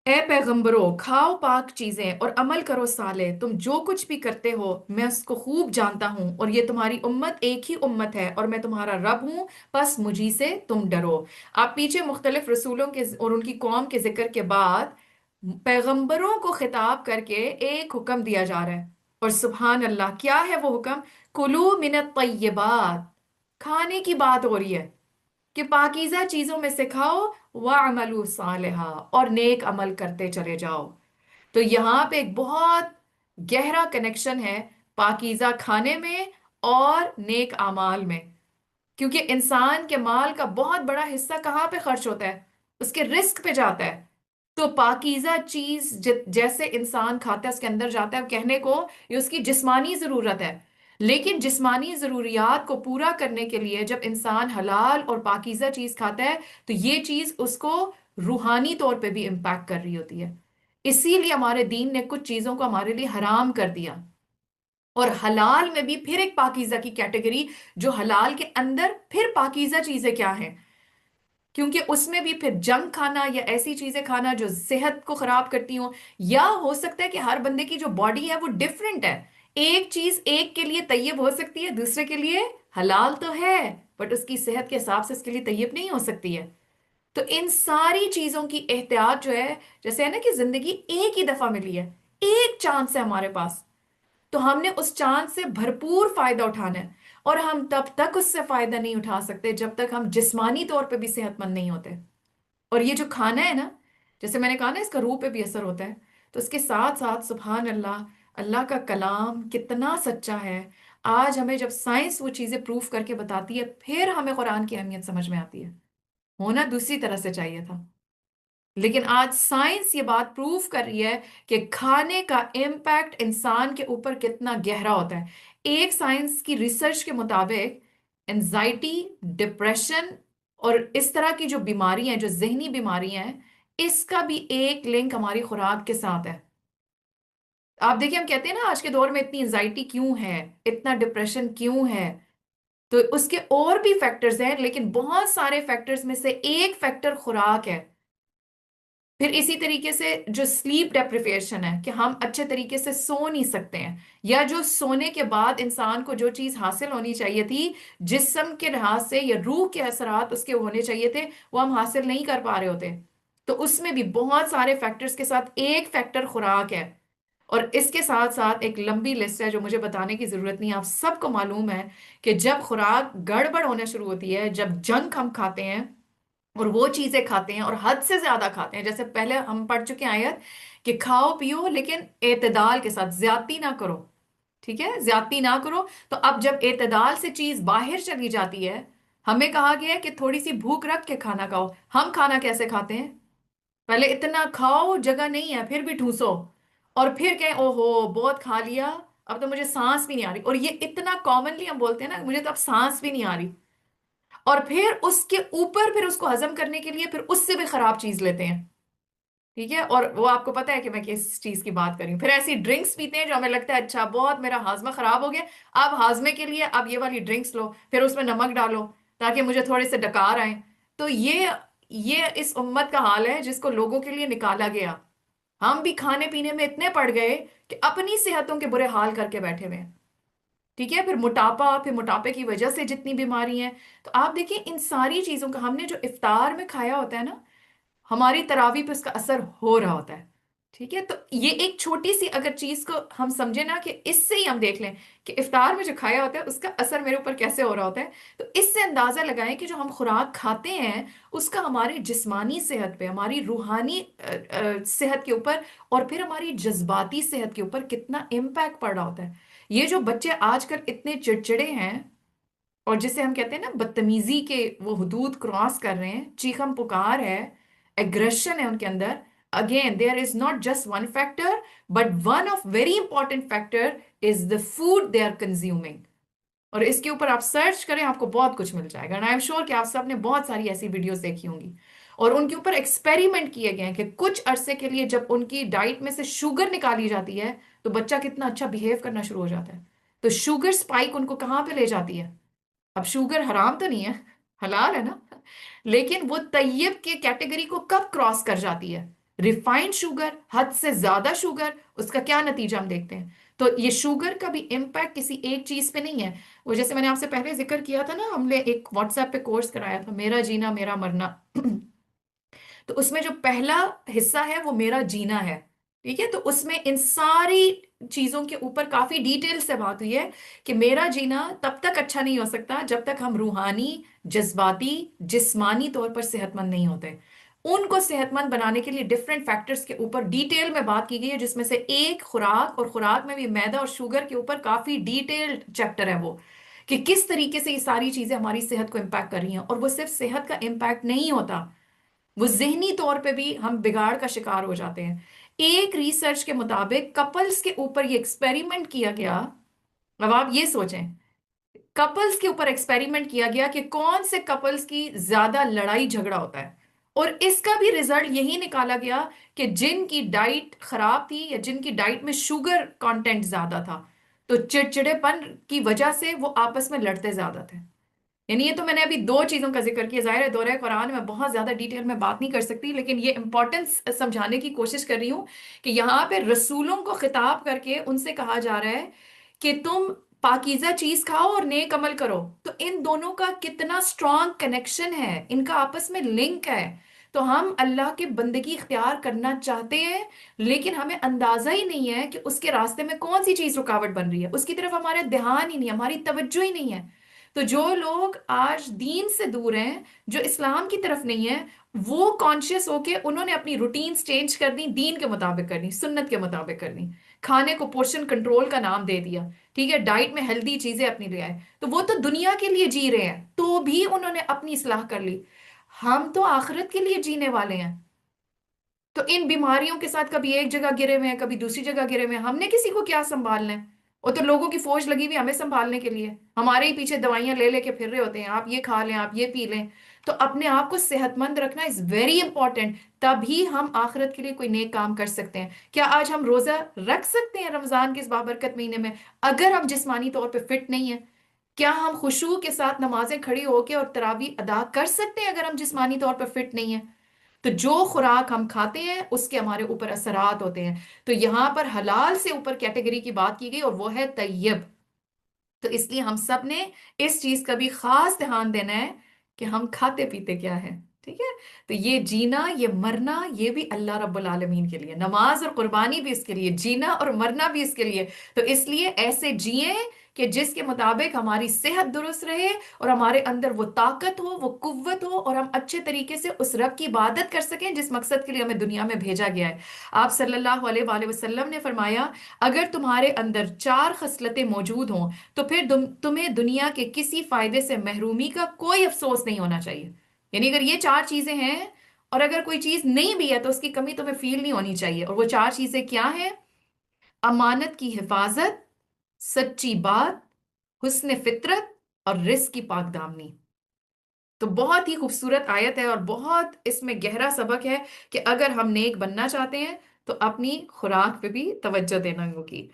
اے پیغمبروں، کھاؤ پاک چیزیں اور عمل کرو صالح، تم جو کچھ بھی کرتے ہو میں اس کو خوب جانتا ہوں، اور یہ تمہاری امت ایک ہی امت ہے اور میں تمہارا رب ہوں، بس مجھی سے تم ڈرو۔ آپ پیچھے مختلف رسولوں کے اور ان کی قوم کے ذکر کے بعد پیغمبروں کو خطاب کر کے ایک حکم دیا جا رہا ہے، اور سبحان اللہ کیا ہے وہ حکم؟ کلو من الطیبات، کھانے کی بات ہو رہی ہے کہ پاکیزہ چیزوں میں سے کھاؤ، وَاعْمَلُوا صَالِحًا، اور نیک عمل کرتے چلے جاؤ۔ تو یہاں پہ ایک بہت گہرا کنیکشن ہے پاکیزہ کھانے میں اور نیک اعمال میں، کیونکہ انسان کے مال کا بہت بڑا حصہ کہاں پہ خرچ ہوتا ہے؟ اس کے رزق پہ جاتا ہے۔ تو پاکیزہ چیز جیسے انسان کھاتا ہے اس کے اندر جاتا ہے، کہنے کو یہ اس کی جسمانی ضرورت ہے، لیکن جسمانی ضروریات کو پورا کرنے کے لیے جب انسان حلال اور پاکیزہ چیز کھاتا ہے تو یہ چیز اس کو روحانی طور پہ بھی امپیکٹ کر رہی ہوتی ہے۔ اسی لیے ہمارے دین نے کچھ چیزوں کو ہمارے لیے حرام کر دیا، اور حلال میں بھی پھر ایک پاکیزہ کی کیٹیگری، جو حلال کے اندر پھر پاکیزہ چیزیں کیا ہیں، کیونکہ اس میں بھی پھر جنک کھانا یا ایسی چیزیں کھانا جو صحت کو خراب کرتی ہوں، یا ہو سکتا ہے کہ ہر بندے کی جو باڈی ہے وہ ڈیفرنٹ ہے، ایک چیز ایک کے لیے طیب ہو سکتی ہے، دوسرے کے لیے حلال تو ہے بٹ اس کی صحت کے حساب سے اس کے لیے طیب نہیں ہو سکتی ہے۔ تو ان ساری چیزوں کی احتیاط جو ہے، جیسے ہے نا کہ زندگی ایک ہی دفعہ ملی ہے، ایک چانس ہے ہمارے پاس، تو ہم نے اس چاند سے بھرپور فائدہ اٹھانا ہے، اور ہم تب تک اس سے فائدہ نہیں اٹھا سکتے جب تک ہم جسمانی طور پہ بھی صحت مند نہیں ہوتے۔ اور یہ جو کھانا ہے نا، جیسے میں نے کہا نا اس کا روح پہ بھی اثر ہوتا ہے، تو اس کے ساتھ ساتھ سبحان اللہ، اللہ کا کلام کتنا سچا ہے۔ آج ہمیں جب سائنس وہ چیزیں پروف کر کے بتاتی ہے پھر ہمیں قرآن کی اہمیت سمجھ میں آتی ہے، ہونا دوسری طرح سے چاہیے تھا، لیکن آج سائنس یہ بات پروف کر رہی ہے کہ کھانے کا امپیکٹ انسان کے اوپر کتنا گہرا ہوتا ہے۔ ایک سائنس کی ریسرچ کے مطابق انزائٹی، ڈپریشن اور اس طرح کی جو بیماری ہیں، جو ذہنی بیماریاں ہیں، اس کا بھی ایک لنک ہماری خوراک کے ساتھ ہے۔ آپ دیکھیں، ہم کہتے ہیں نا آج کے دور میں اتنی انزائٹی کیوں ہے، اتنا ڈپریشن کیوں ہے، تو اس کے اور بھی فیکٹرز ہیں، لیکن بہت سارے فیکٹرز میں سے ایک فیکٹر خوراک ہے۔ پھر اسی طریقے سے جو سلیپ ڈیپریویشن ہے کہ ہم اچھے طریقے سے سو نہیں سکتے ہیں، یا جو سونے کے بعد انسان کو جو چیز حاصل ہونی چاہیے تھی جسم کے لحاظ سے، یا روح کے اثرات اس کے ہونے چاہیے تھے، وہ ہم حاصل نہیں کر پا رہے ہوتے۔ تو اس میں بھی بہت سارے فیکٹرز کے ساتھ ایک فیکٹر خوراک ہے، اور اس کے ساتھ ساتھ ایک لمبی لسٹ ہے جو مجھے بتانے کی ضرورت نہیں، آپ سب کو معلوم ہے کہ جب خوراک گڑبڑ ہونا شروع ہوتی ہے، جب جنک ہم کھاتے ہیں اور وہ چیزیں کھاتے ہیں اور حد سے زیادہ کھاتے ہیں، جیسے پہلے ہم پڑھ چکے ہیں آیت کہ کھاؤ پیو لیکن اعتدال کے ساتھ، زیادتی نہ کرو، ٹھیک ہے، زیادتی نہ کرو۔ تو اب جب اعتدال سے چیز باہر چلی جاتی ہے، ہمیں کہا گیا ہے کہ تھوڑی سی بھوک رکھ کے کھانا کھاؤ۔ ہم کھانا کیسے کھاتے ہیں؟ پہلے اتنا کھاؤ جگہ نہیں ہے پھر بھی ٹھوسو، اور پھر کہیں او ہو بہت کھا لیا، اب تو مجھے سانس بھی نہیں آ رہی، اور یہ اتنا کامنلی ہم بولتے ہیں نا، مجھے تو اب سانس بھی نہیں آ رہی، اور پھر اس کے اوپر پھر اس کو ہضم کرنے کے لیے پھر اس سے بھی خراب چیز لیتے ہیں، ٹھیک ہے، اور وہ آپ کو پتا ہے کہ میں کس چیز کی بات کر رہی ہوں۔ پھر ایسی ڈرنکس پیتے ہیں جو ہمیں لگتا ہے اچھا بہت میرا ہاضمہ خراب ہو گیا، اب ہاضمے کے لیے اب یہ والی ڈرنکس لو، پھر اس میں نمک ڈالو تاکہ مجھے تھوڑے سے ڈکار آئیں۔ تو یہ اس امت کا حال ہے جس کو لوگوں کے لیے نکالا گیا۔ ہم بھی کھانے پینے میں اتنے پڑ گئے کہ اپنی صحتوں کے برے حال کر کے بیٹھے ہوئے ہیں، ٹھیک ہے، پھر موٹاپا، پھر موٹاپے کی وجہ سے جتنی بیماری ہیں۔ تو آپ دیکھیں ان ساری چیزوں کا ہم نے جو افطار میں کھایا ہوتا ہے نا، ہماری تراویح پہ اس کا اثر ہو رہا ہوتا ہے، ٹھیک ہے۔ تو یہ ایک چھوٹی سی اگر چیز کو ہم سمجھیں نا، کہ اس سے ہی ہم دیکھ لیں کہ افطار میں جو کھایا ہوتا ہے اس کا اثر میرے اوپر کیسے ہو رہا ہوتا ہے، تو اس سے اندازہ لگائیں کہ جو ہم خوراک کھاتے ہیں اس کا ہماری جسمانی صحت پہ، ہماری روحانی صحت کے اوپر، اور پھر ہماری جذباتی صحت کے اوپر کتنا امپیکٹ پڑ رہا ہوتا ہے۔ یہ جو بچے آج کل اتنے چڑچڑے ہیں، اور جسے ہم کہتے ہیں نا بدتمیزی کے وہ حدود کراس کر رہے ہیں، چیخم پکار ہے، ایگریشن ہے ان کے اندر، again there is not just one factor but one of very important factor is the food they are consuming۔ اور اس کے اوپر آپ سرچ کریں آپ کو بہت کچھ مل جائے گا، and I'm sure کہ آپ سب نے بہت ساری ایسی ویڈیوز دیکھی ہوں گی، اور ان کے اوپر ایکسپیریمنٹ کیے گئے ہیں کہ کچھ عرصے کے لیے جب ان کی ڈائٹ میں سے شوگر نکالی جاتی ہے تو بچہ کتنا اچھا بیہیو کرنا شروع ہو جاتا ہے۔ تو شوگر سپائک ان کو کہاں پہ لے جاتی ہے؟ اب شوگر حرام تو نہیں ہے، حلال ہے نا، لیکن وہ طیب کے کیٹیگری کو کب کراس کر جاتی ہے؟ ریفائنڈ شوگر، حد سے زیادہ شوگر، اس کا کیا نتیجہ ہم دیکھتے ہیں. تو یہ شوگر کا بھی امپیکٹ کسی ایک چیز پہ نہیں ہے. وہ جیسے میں نے آپ سے پہلے ذکر کیا تھا نا، ہم نے ایک واٹس ایپ پہ کورس کرایا تھا، میرا جینا میرا مرنا. تو اس میں جو پہلا حصہ ہے وہ میرا جینا ہے. ٹھیک ہے، تو اس میں ان ساری چیزوں کے اوپر کافی ڈیٹیل سے بات ہوئی ہے کہ میرا جینا تب تک اچھا نہیں ہو سکتا جب تک ہم روحانی، جذباتی، جسمانی طور پر صحت مند نہیں ہوتے. ان کو صحت مند بنانے کے لیے ڈفرینٹ فیکٹرز کے اوپر ڈیٹیل میں بات کی گئی ہے، جس میں سے ایک خوراک، اور خوراک میں بھی میدا اور شوگر کے اوپر کافی ڈیٹیلڈ چیپٹر ہے وہ، کہ کس طریقے سے یہ ساری چیزیں ہماری صحت کو امپیکٹ کر رہی ہیں. اور وہ صرف صحت کا امپیکٹ نہیں ہوتا، وہ ذہنی طور پہ بھی ہم بگاڑ کا شکار ہو جاتے ہیں. ایک ریسرچ کے مطابق کپلز کے اوپر یہ ایکسپیریمنٹ کیا گیا. اب آپ یہ سوچیں، کپلز کے اوپر ایکسپیریمنٹ کیا گیا کہ کون سے کپلز کی زیادہ لڑائی جھگڑا ہوتا ہے، اور اس کا بھی ریزلٹ یہی نکالا گیا کہ جن کی ڈائٹ خراب تھی یا جن کی ڈائٹ میں شوگر کانٹینٹ زیادہ تھا، تو چڑچڑے پن کی وجہ سے وہ آپس میں لڑتے زیادہ تھے. یعنی یہ تو میں نے ابھی دو چیزوں کا ذکر کیا، ظاہر ہے دورہ قرآن میں بہت زیادہ ڈیٹیل میں بات نہیں کر سکتی، لیکن یہ امپورٹنس سمجھانے کی کوشش کر رہی ہوں کہ یہاں پہ رسولوں کو خطاب کر کے ان سے کہا جا رہا ہے کہ تم پاکیزہ چیز کھاؤ اور نیک عمل کرو. تو ان دونوں کا کتنا اسٹرانگ کنیکشن ہے، ان کا آپس میں لنک ہے. تو ہم اللہ کے بندگی اختیار کرنا چاہتے ہیں، لیکن ہمیں اندازہ ہی نہیں ہے کہ اس کے راستے میں کون سی چیز رکاوٹ بن رہی ہے. اس کی طرف ہمارا دھیان ہی نہیں، ہماری توجہ ہی نہیں ہے. تو جو لوگ آج دین سے دور ہیں، جو اسلام کی طرف نہیں ہے، وہ کانشیس ہو کے انہوں نے اپنی روٹینز چینج کر دی، دین کے مطابق کر دی، سنت کے مطابق کر دی. کھانے کو پورشن کنٹرول کا نام دے دیا. ٹھیک ہے، ڈائٹ میں ہیلدی چیزیں اپنی لے آئے. تو وہ تو دنیا کے لیے جی رہے ہیں، تو بھی انہوں نے اپنی اصلاح کر لی. ہم تو آخرت کے لیے جینے والے ہیں. تو ان بیماریوں کے ساتھ کبھی ایک جگہ گرے ہوئے ہیں، کبھی دوسری جگہ گرے ہوئے ہیں، ہم نے کسی کو کیا سنبھالنا ہے؟ وہ تو لوگوں کی فوج لگی ہوئی ہمیں سنبھالنے کے لیے، ہمارے ہی پیچھے دوائیاں لے لے کے پھر رہے ہوتے ہیں، آپ یہ کھا لیں، آپ یہ پی لیں. تو اپنے آپ کو صحت مند رکھنا از ویری امپورٹنٹ، تبھی ہم آخرت کے لیے کوئی نیک کام کر سکتے ہیں. کیا آج ہم روزہ رکھ سکتے ہیں رمضان کے اس بابرکت مہینے میں اگر ہم جسمانی طور پہ فٹ نہیں ہیں؟ کیا ہم خشوع کے ساتھ نمازیں کھڑی ہو کے اور تراویح ادا کر سکتے ہیں اگر ہم جسمانی طور پہ فٹ نہیں ہیں؟ تو جو خوراک ہم کھاتے ہیں اس کے ہمارے اوپر اثرات ہوتے ہیں. تو یہاں پر حلال سے اوپر کیٹیگری کی بات کی گئی، اور وہ ہے طیب. تو اس لیے ہم سب نے اس چیز کا بھی خاص دھیان دینا ہے کہ ہم کھاتے پیتے کیا ہے. ٹھیک ہے، تو یہ جینا، یہ مرنا، یہ بھی اللہ رب العالمین کے لیے، نماز اور قربانی بھی اس کے لیے، جینا اور مرنا بھی اس کے لیے. تو اس لیے ایسے جئیں کہ جس کے مطابق ہماری صحت درست رہے، اور ہمارے اندر وہ طاقت ہو، وہ قوت ہو، اور ہم اچھے طریقے سے اس رب کی عبادت کر سکیں جس مقصد کے لیے ہمیں دنیا میں بھیجا گیا ہے. آپ صلی اللہ علیہ وآلہ وسلم نے فرمایا، اگر تمہارے اندر 4 خصلتیں موجود ہوں تو پھر تمہیں دنیا کے کسی فائدے سے محرومی کا کوئی افسوس نہیں ہونا چاہیے. یعنی اگر یہ 4 چیزیں ہیں، اور اگر کوئی چیز نہیں بھی ہے تو اس کی کمی تمہیں فیل نہیں ہونی چاہیے. اور وہ 4 چیزیں کیا ہیں؟ امانت کی حفاظت، سچی بات، حسن فطرت، اور رزق کی پاک دامنی. تو بہت ہی خوبصورت آیت ہے، اور بہت اس میں گہرا سبق ہے کہ اگر ہم نیک بننا چاہتے ہیں تو اپنی خوراک پہ بھی توجہ دینا ہوگی.